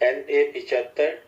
NA 75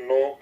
9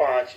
5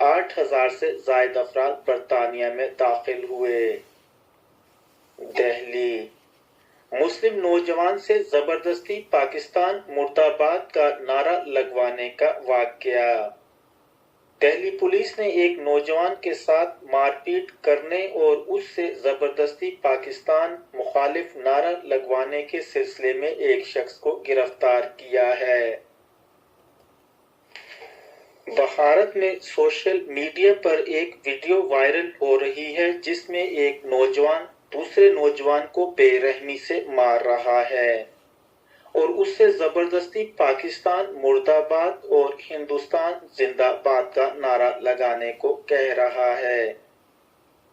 8,000 سے زائد افراد برطانیہ میں داخل ہوئے۔ دہلی، مسلم نوجوان سے زبردستی پاکستان مرد آباد کا نعرہ لگوانے کا واقعہ۔ دہلی پولیس نے ایک نوجوان کے ساتھ مار پیٹ کرنے اور اس سے زبردستی پاکستان مخالف نعرہ لگوانے کے سلسلے میں ایک شخص کو گرفتار کیا ہے۔ بھارت میں سوشل میڈیا پر ایک ویڈیو وائرل ہو رہی ہے جس میں ایک نوجوان دوسرے نوجوان کو بے رحمی سے مار رہا ہے اور اس سے زبردستی پاکستان مرد آباد اور ہندوستان زندہ باد کا نعرہ لگانے کو کہہ رہا ہے۔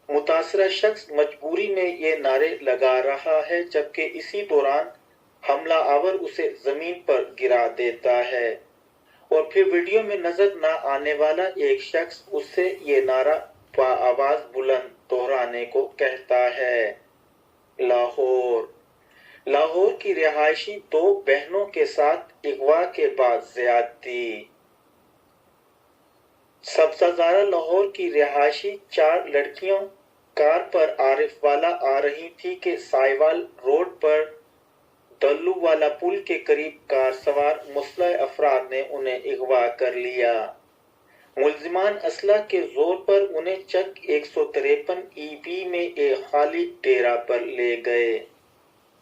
متاثرہ شخص مجبوری میں یہ نعرے لگا رہا ہے جبکہ اسی دوران حملہ آور اسے زمین پر گرا دیتا ہے اور پھر ویڈیو میں نظر نہ آنے والا ایک شخص اس سے یہ نعرہ بآواز بلند دہرانے کو کہتا ہے۔ لاہور کی رہائشی 2 بہنوں کے ساتھ اغوا کے بعد زیادتی۔ سبزہ زارہ لاہور کی رہائشی 4 لڑکیوں کار پر عارف والا آ رہی تھی کہ سائیوال روڈ پر دلو والا پل کے قریب کار سوار مسلح افراد نے انہیں اغوا کر لیا۔ ملزمان اسلحہ کے زور پر انہیں چک 153 ای میں ایک خالی ڈیرہ پر لے گئے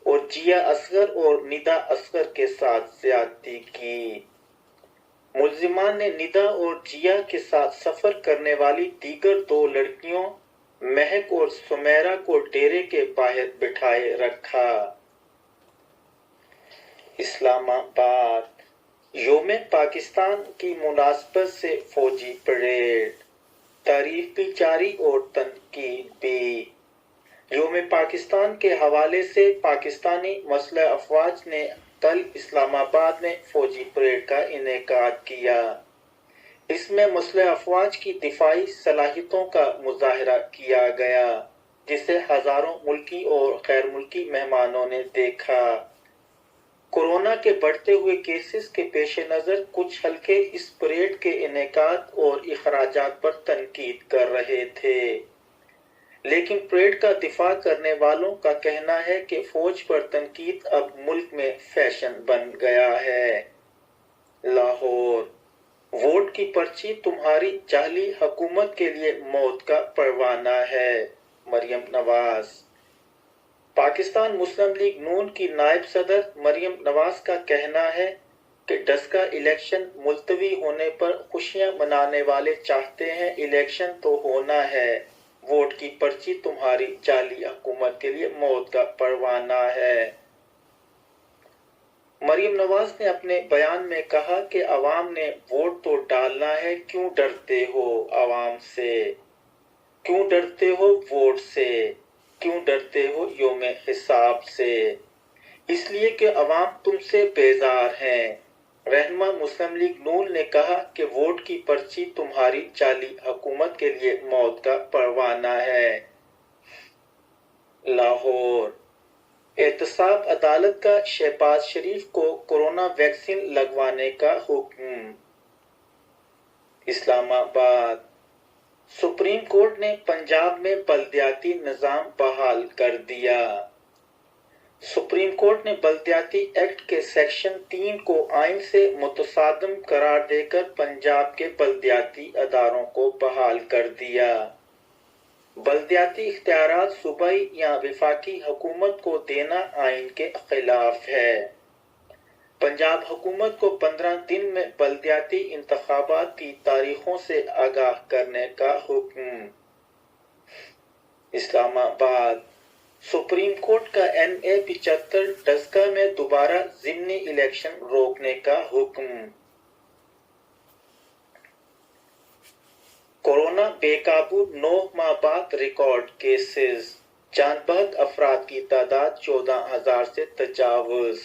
اور جیا اصغر اور ندا اصغر کے ساتھ زیادتی کی۔ ملزمان نے ندا اور جیا کے ساتھ سفر کرنے والی دیگر 2 لڑکیوں مہک اور سمیرہ کو ڈیرے کے باہر بٹھائے رکھا۔ اسلام آباد، یوم پاکستان کی مناسبت سے فوجی پریڈ، تعریف بھی جاری اور تنقید بھی۔ یوم پاکستان کے حوالے سے پاکستانی مسلح افواج نے کل اسلام آباد میں فوجی پریڈ کا انعقاد کیا۔ اس میں مسلح افواج کی دفاعی صلاحیتوں کا مظاہرہ کیا گیا جسے ہزاروں ملکی اور غیر ملکی مہمانوں نے دیکھا۔ کورونا کے بڑھتے ہوئے کیسز کے پیش نظر کچھ حلقے اس پریڈ کے انعقاد اور اخراجات پر تنقید کر رہے تھے، لیکن پریڈ کا دفاع کرنے والوں کا کہنا ہے کہ فوج پر تنقید اب ملک میں فیشن بن گیا ہے۔ لاہور، ووٹ کی پرچی تمہاری جعلی حکومت کے لیے موت کا پروانہ ہے، مریم نواز۔ پاکستان مسلم لیگ نون کی نائب صدر مریم نواز کا کہنا ہے کہ ڈسکہ الیکشن ملتوی ہونے پر خوشیاں منانے والے چاہتے ہیں الیکشن تو ہونا ہے، ووٹ کی پرچی تمہاری جعلی حکومت کے لیے موت کا پروانہ ہے۔ مریم نواز نے اپنے بیان میں کہا کہ عوام نے ووٹ تو ڈالنا ہے، کیوں ڈرتے ہو عوام سے، کیوں ڈرتے ہو ووٹ سے، کیوں ڈرتے ہو یوم حساب سے؟ اس لیے کہ عوام تم سے بیزار ہیں۔ رہنما مسلم لیگ نون نے کہا کہ ووٹ کی پرچی تمہاری جعلی حکومت کے لیے موت کا پروانہ ہے۔ لاہور، احتساب عدالت کا شہباز شریف کو کورونا ویکسین لگوانے کا حکم۔ اسلام آباد، سپریم کورٹ نے پنجاب میں بلدیاتی نظام بحال کر دیا۔ سپریم کورٹ نے بلدیاتی ایکٹ کے سیکشن 3 کو آئین سے متصادم قرار دے کر پنجاب کے بلدیاتی اداروں کو بحال کر دیا۔ بلدیاتی اختیارات صوبائی یا وفاقی حکومت کو دینا آئین کے خلاف ہے۔ پنجاب حکومت کو 15 دن میں بلدیاتی انتخابات کی تاریخوں سے آگاہ کرنے کا حکم۔ اسلام آباد، سپریم کورٹ کا NA 75 ڈسکہ میں دوبارہ ضمنی الیکشن روکنے کا حکم۔ کورونا بے قابو 9 ماہ بعد ریکارڈ کیسز، جان بحق افراد کی تعداد 14,000 سے تجاوز۔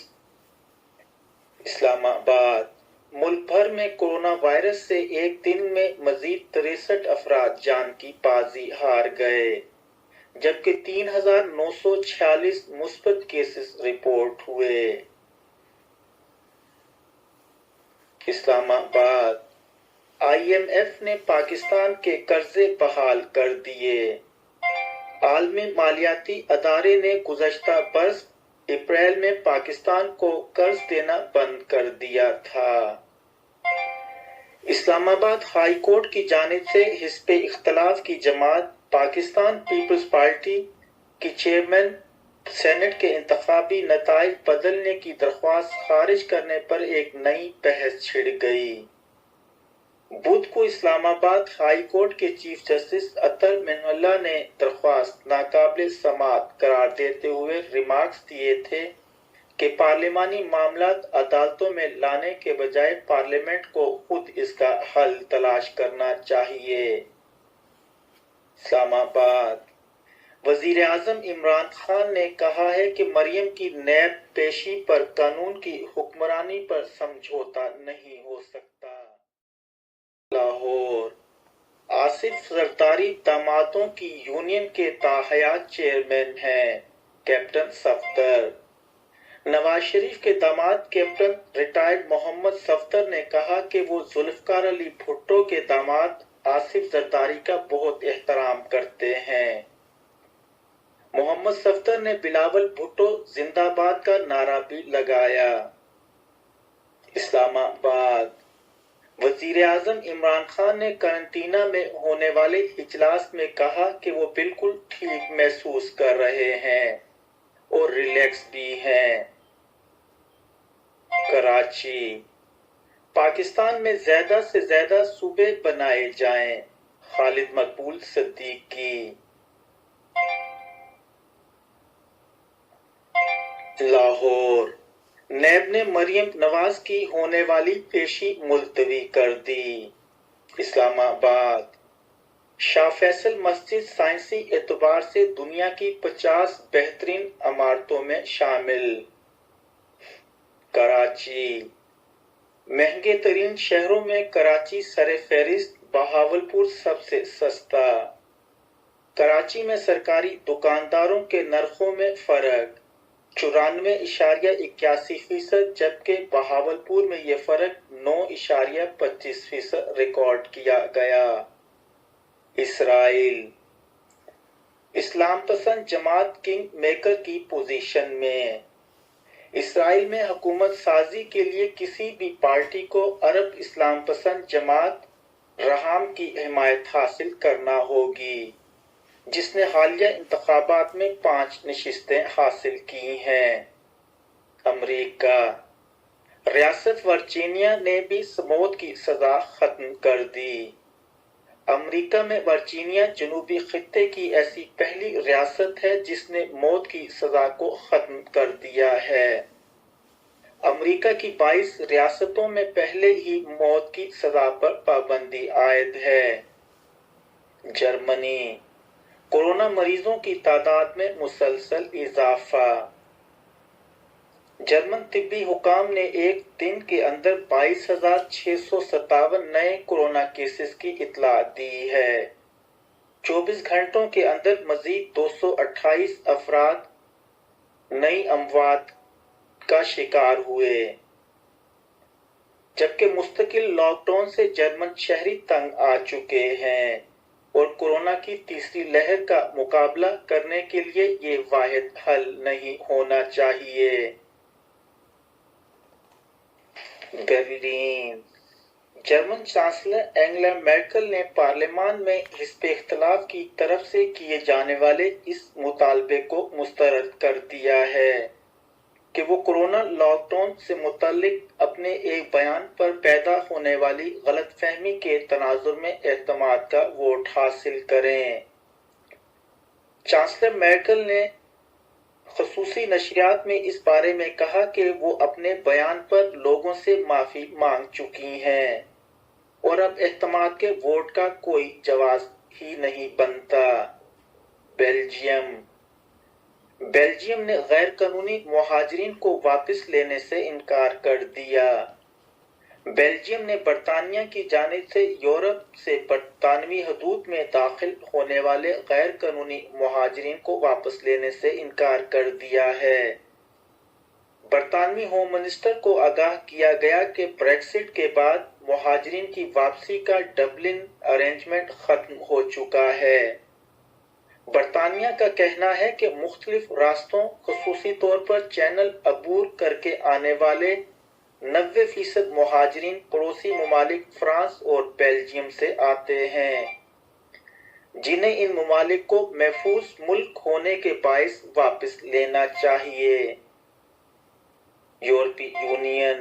اسلام آباد، ملک بھر میں کورونا وائرس سے ایک دن میں مزید 63 افراد جان کی بازی ہار گئے، جبکہ 3,946 مثبت کیسز رپورٹ ہوئے۔ اسلام آباد، IMF نے پاکستان کے قرضے بحال کر دیے۔ عالمی مالیاتی ادارے نے گزشتہ برس اپریل میں پاکستان کو قرض دینا بند کر دیا تھا۔ اسلام آباد ہائی کورٹ کی جانب سے حزب اختلاف کی جماعت پاکستان پیپلز پارٹی کی چیئرمین سینٹ کے انتخابی نتائج بدلنے کی درخواست خارج کرنے پر ایک نئی بحث چھڑ گئی۔ بدھ کو اسلام آباد ہائی کورٹ کے چیف جسٹس اطہر من اللہ نے درخواست ناقابل سماعت قرار دیتے ہوئے ریمارکس دیے تھے کہ پارلیمانی معاملات عدالتوں میں لانے کے بجائے پارلیمنٹ کو خود اس کا حل تلاش کرنا چاہیے۔ اسلام آباد وزیر اعظم عمران خان نے کہا ہے کہ مریم کی نیب پیشی پر قانون کی حکمرانی پر سمجھوتہ نہیں ہو سکتا۔ لاہور آصف زرداری دامادوں کی یونین کے تاحیات چیئرمین ہیں۔ کیپٹن صفدر نواز شریف کے داماد کیپٹن ریٹائرڈ محمد صفدر نے کہا کہ وہ ذوالفقار علی بھٹو کے داماد آصف زرداری کا بہت احترام کرتے ہیں۔ محمد صفدر نے بلاول بھٹو زندہ باد کا نعرہ بھی لگایا۔ اسلام آباد وزیر اعظم عمران خان نے قرنطینہ میں ہونے والے اجلاس میں کہا کہ وہ بالکل ٹھیک محسوس کر رہے ہیں اور ریلیکس بھی ہیں۔ کراچی پاکستان میں زیادہ سے زیادہ صوبے بنائے جائیں، خالد مقبول صدیقی۔ لاہور نیب نے مریم نواز کی ہونے والی پیشی ملتوی کر دی۔ اسلام آباد شاہ فیصل مسجد سائنسی اعتبار سے دنیا کی 50 بہترین عمارتوں میں شامل۔ کراچی مہنگے ترین شہروں میں کراچی سر فہرست، بہاولپور سب سے سستا۔ کراچی میں سرکاری دکانداروں کے نرخوں میں فرق 94.81%، جبکہ بہاولپور میں یہ فرق 9.25% ریکارڈ کیا گیا۔ اسرائیل اسلام پسند جماعت کنگ میکر کی پوزیشن میں۔ اسرائیل میں حکومت سازی کے لیے کسی بھی پارٹی کو عرب اسلام پسند جماعت رحام کی حمایت حاصل کرنا ہوگی، جس نے حالیہ انتخابات میں 5 نشستیں حاصل کی ہیں۔ امریکہ ریاست ورجینیا نے بھی موت کی سزا ختم کر دی۔ امریکہ میں ورجینیا جنوبی خطے کی ایسی پہلی ریاست ہے جس نے موت کی سزا کو ختم کر دیا ہے۔ امریکہ کی 22 ریاستوں میں پہلے ہی موت کی سزا پر پابندی عائد ہے۔ جرمنی کورونا مریضوں کی تعداد میں مسلسل اضافہ۔ جرمن طبی حکام نے ایک دن کے اندر 22,657 نئے کورونا کیسز کی اطلاع دی ہے۔ 24 گھنٹوں کے اندر مزید 228 افراد نئی اموات کا شکار ہوئے، جبکہ مستقل لاک ڈاؤن سے جرمن شہری تنگ آ چکے ہیں اور کورونا کی تیسری لہر کا مقابلہ کرنے کے لیے یہ واحد حل نہیں ہونا چاہیے۔ برلین جرمن چانسلر اینگلا میرکل نے پارلیمان میں حزب اختلاف کی طرف سے کیے جانے والے اس مطالبے کو مسترد کر دیا ہے کہ وہ کورونا لاک ڈاؤن سے متعلق اپنے ایک بیان پر پیدا ہونے والی غلط فہمی کے تناظر میں اعتماد کا ووٹ حاصل کریں۔ چانسلر میرکل نے خصوصی نشریات میں اس بارے میں کہا کہ وہ اپنے بیان پر لوگوں سے معافی مانگ چکی ہیں اور اب اعتماد کے ووٹ کا کوئی جواز ہی نہیں بنتا۔ بیلجیم نے غیر قانونی مہاجرین کو واپس لینے سے انکار کر دیا۔ بیلجیم نے برطانیہ کی جانب سے یورپ سے برطانوی حدود میں داخل ہونے والے غیر قانونی مہاجرین کو واپس لینے سے انکار کر دیا ہے۔ برطانوی ہوم منسٹر کو آگاہ کیا گیا کہ بریکسٹ کے بعد مہاجرین کی واپسی کا ڈبلن ارینجمنٹ ختم ہو چکا ہے۔ برطانیہ کا کہنا ہے کہ مختلف راستوں خصوصی طور پر چینل عبور کر کے آنے والے 90% مہاجرین پڑوسی ممالک فرانس اور بیلجیم سے آتے ہیں، جنہیں ان ممالک کو محفوظ ملک ہونے کے باعث واپس لینا چاہیے۔ یورپی یونین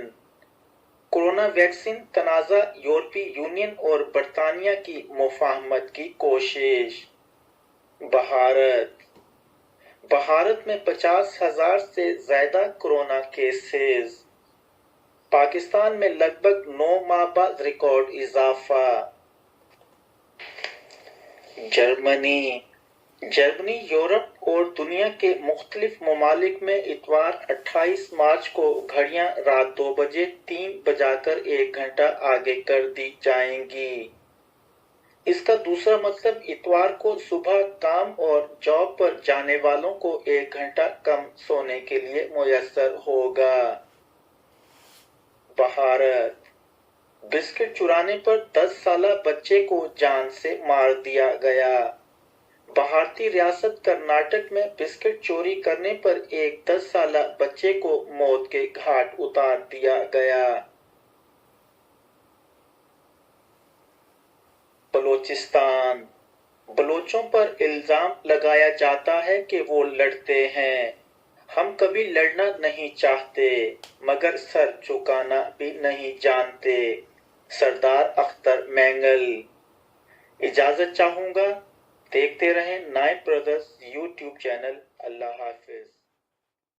کورونا ویکسین تنازع، یورپی یونین اور برطانیہ کی مفاہمت کی کوشش۔ بھارت میں 50,000 سے زیادہ کورونا کیسز۔ پاکستان میں لگ بھگ 9 ماہ بعد ریکارڈ اضافہ۔ جرمنی یورپ اور دنیا کے مختلف ممالک میں اتوار 28 مارچ کو گھڑیاں رات 2 بجے 3 بجا کر 1 گھنٹہ آگے کر دی جائیں گی۔ اس کا دوسرا مطلب اتوار کو صبح کام اور جاب پر جانے والوں کو 1 گھنٹہ کم سونے کے لیے میسر ہوگا۔ بھارت بسکٹ چرانے پر 10 سالہ بچے کو جان سے مار دیا گیا۔ بھارتی ریاست کرناٹک میں بسکٹ چوری کرنے پر ایک 10 سالہ بچے کو موت کے گھاٹ اتار دیا گیا۔ بلوچستان بلوچوں پر الزام لگایا جاتا ہے کہ وہ لڑتے ہیں۔ ہم کبھی لڑنا نہیں چاہتے مگر سر جھکانا بھی نہیں جانتے۔ سردار اختر مینگل۔ اجازت چاہوں گا، دیکھتے رہیں نائب بردرز یوٹیوب چینل۔ اللہ حافظ۔